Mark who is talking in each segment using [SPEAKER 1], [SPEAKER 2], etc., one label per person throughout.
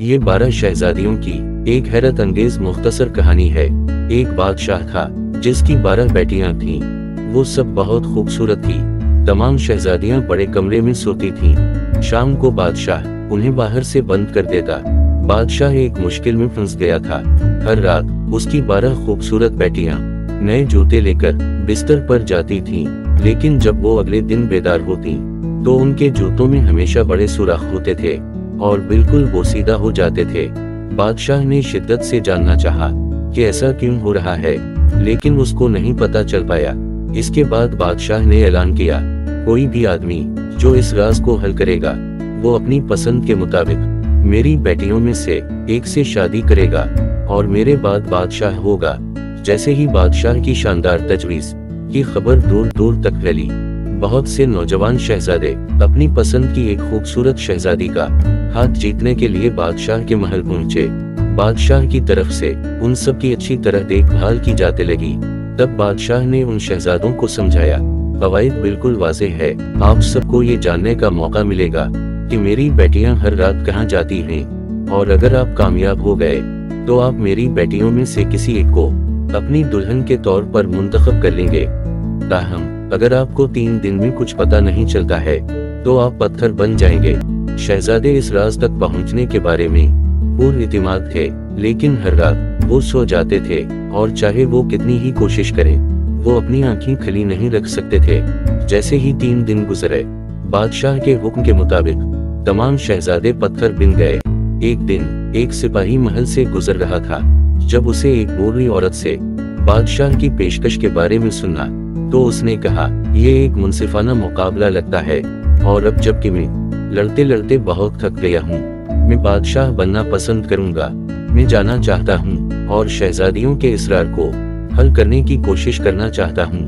[SPEAKER 1] یہ 12 शहजादियों की एक हैरत अंगेज मुख्तसर कहानी है। एक बादशाह था जिसकी 12 बेटियां थीं। वो सब बहुत खूबसूरत थी। तमाम शहजादियां बड़े कमरे में सोती थीं। शाम को बादशाह उन्हें बाहर से बंद कर देता। बादशाह एक मुश्किल में फंस गया था। हर रात उसकी 12 खूबसूरत बेटियां नए जूते लेकर बिस्तर पर जाती थीं, लेकिन जब वो अगले दिन बेदार होती तो उनके जूतों में हमेशा बड़े सुराख होते थे और बिल्कुल बोसीदा हो जाते थे। बादशाह ने शिद्दत से जानना चाहा कि ऐसा क्यों हो रहा है, लेकिन उसको नहीं पता चल पाया। इसके बाद बादशाह ने ऐलान किया, कोई भी आदमी जो इस राज को हल करेगा वो अपनी पसंद के मुताबिक मेरी बेटियों में से एक से शादी करेगा और मेरे बाद बादशाह होगा। जैसे ही बादशाह की शानदार तजवीज़ की खबर दूर दूर तक फैली, बहुत से नौजवान शहजादे अपनी पसंद की एक खूबसूरत शहजादी का हाथ जीतने के लिए बादशाह के महल पहुंचे। बादशाह की तरफ से उन सब की अच्छी तरह देखभाल की जाने लगी। तब बादशाह ने उन शहजादों को समझाया, कवायद बिल्कुल वाज़ेह है। आप सबको ये जानने का मौका मिलेगा कि मेरी बेटियां हर रात कहाँ जाती हैं, और अगर आप कामयाब हो गए तो आप मेरी बेटियों में से किसी एक को अपनी दुल्हन के तौर पर मुंतखब कर लेंगे। ताहम अगर आपको 3 दिन में कुछ पता नहीं चलता है तो आप पत्थर बन जाएंगे। शहजादे इस राज तक पहुंचने के बारे में पूर्ण इतिमाद थे, लेकिन हर रात वो सो जाते थे और चाहे वो कितनी ही कोशिश करें वो अपनी आंखें खुली नहीं रख सकते थे। जैसे ही 3 दिन गुजरे, बादशाह के हुक्म के मुताबिक तमाम शहजादे पत्थर बिन गए। एक दिन एक सिपाही महल से गुजर रहा था। जब उसे एक बूढ़ी औरत से बादशाह की पेशकश के बारे में सुना तो उसने कहा, ये एक मुनसिफाना मुकाबला लगता है, और अब जबकि मैं लड़ते लड़ते बहुत थक गया हूँ, मैं बादशाह बनना पसंद करूंगा। मैं जाना चाहता हूँ और शहजादियों के इसरार को हल करने की कोशिश करना चाहता हूँ।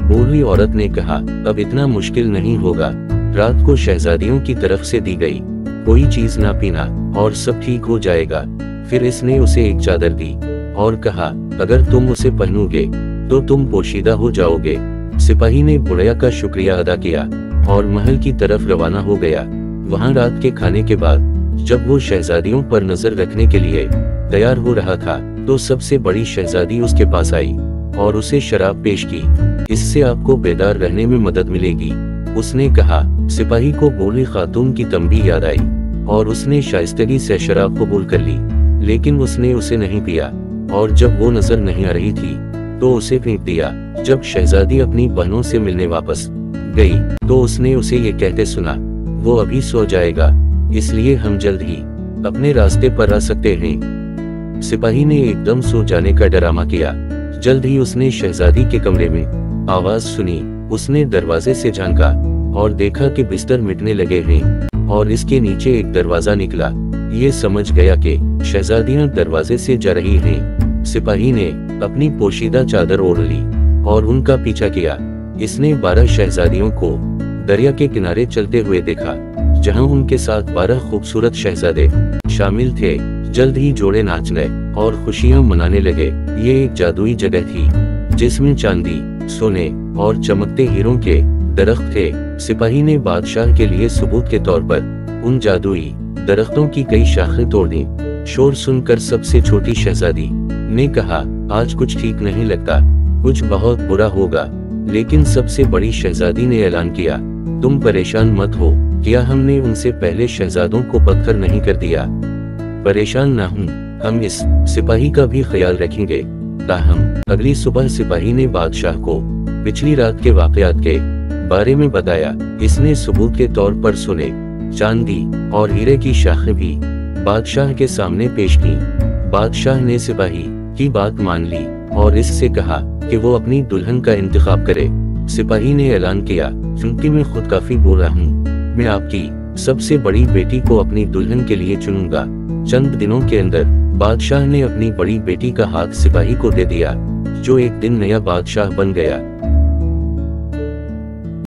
[SPEAKER 1] बूढ़ी औरत ने कहा, अब इतना मुश्किल नहीं होगा। रात को शहजादियों की तरफ से दी गई कोई चीज ना पीना और सब ठीक हो जाएगा। फिर इसने उसे एक चादर दी और कहा, अगर तुम उसे पहनोगे तो तुम पोशीदा हो जाओगे। सिपाही ने बुढ़िया का शुक्रिया अदा किया और महल की तरफ रवाना हो गया। वहां रात के खाने के बाद जब वो शहजादियों पर नजर रखने के लिए तैयार हो रहा था तो सबसे बड़ी शहजादी उसके पास आई और उसे शराब पेश की। इससे आपको बेदार रहने में मदद मिलेगी, उसने कहा। सिपाही को बूढ़ी खातून की तंबीह याद आई और उसने शाइस्तगी से शराब कबूल कर ली, लेकिन उसने उसे नहीं पिया, और जब वो नजर नहीं आ रही थी तो उसे फेंक दिया। जब शहजादी अपनी बहनों से मिलने वापस गई तो उसने उसे ये कहते सुना, वो अभी सो जाएगा, इसलिए हम जल्द ही अपने रास्ते पर आ सकते हैं। सिपाही ने एकदम सो जाने का डरामा किया। जल्द ही उसने शहजादी के कमरे में आवाज सुनी। उसने दरवाजे से झांका और देखा कि बिस्तर मिटने लगे हैं और इसके नीचे एक दरवाजा निकला। ये समझ गया कि शहजादियां दरवाजे से जा रही हैं। सिपाही ने अपनी पोशीदा चादर ओढ़ ली और उनका पीछा किया। इसने 12 शहजादियों को दरिया के किनारे चलते हुए देखा, जहां उनके साथ 12 खूबसूरत शहजादे शामिल थे। जल्द ही जोड़े नाचने और खुशियां मनाने लगे। ये एक जादुई जगह थी जिसमें चांदी, सोने और चमकते हीरों के दरख्त थे। सिपाही ने बादशाह के लिए सबूत के तौर पर उन जादुई दरख्तों की कई शाखें तोड़ दी। शोर सुनकर सबसे छोटी शहजादी ने कहा, आज कुछ ठीक नहीं लगता, कुछ बहुत बुरा होगा। लेकिन सबसे बड़ी शहजादी ने ऐलान किया, तुम परेशान मत हो, क्या हमने उनसे पहले शहजादों को पत्थर नहीं कर दिया? परेशान ना हूँ, हम इस सिपाही का भी ख्याल रखेंगे। ताहम अगली सुबह सिपाही ने बादशाह को पिछली रात के वाकयात के बारे में बताया। इसने सबूत के तौर पर सोने, चांदी और हीरे की शाखें भी बादशाह के सामने पेश की। बादशाह ने सिपाही की बात मान ली और इससे कहा कि वो अपनी दुल्हन का इंतखाब करे। सिपाही ने ऐलान किया, क्योंकि मैं खुद काफी बुरा हूँ, मैं आपकी सबसे बड़ी बेटी को अपनी दुल्हन के लिए चुनूंगा। चंद दिनों के अंदर बादशाह ने अपनी बड़ी बेटी का हाथ सिपाही को दे दिया, जो एक दिन नया बादशाह बन गया।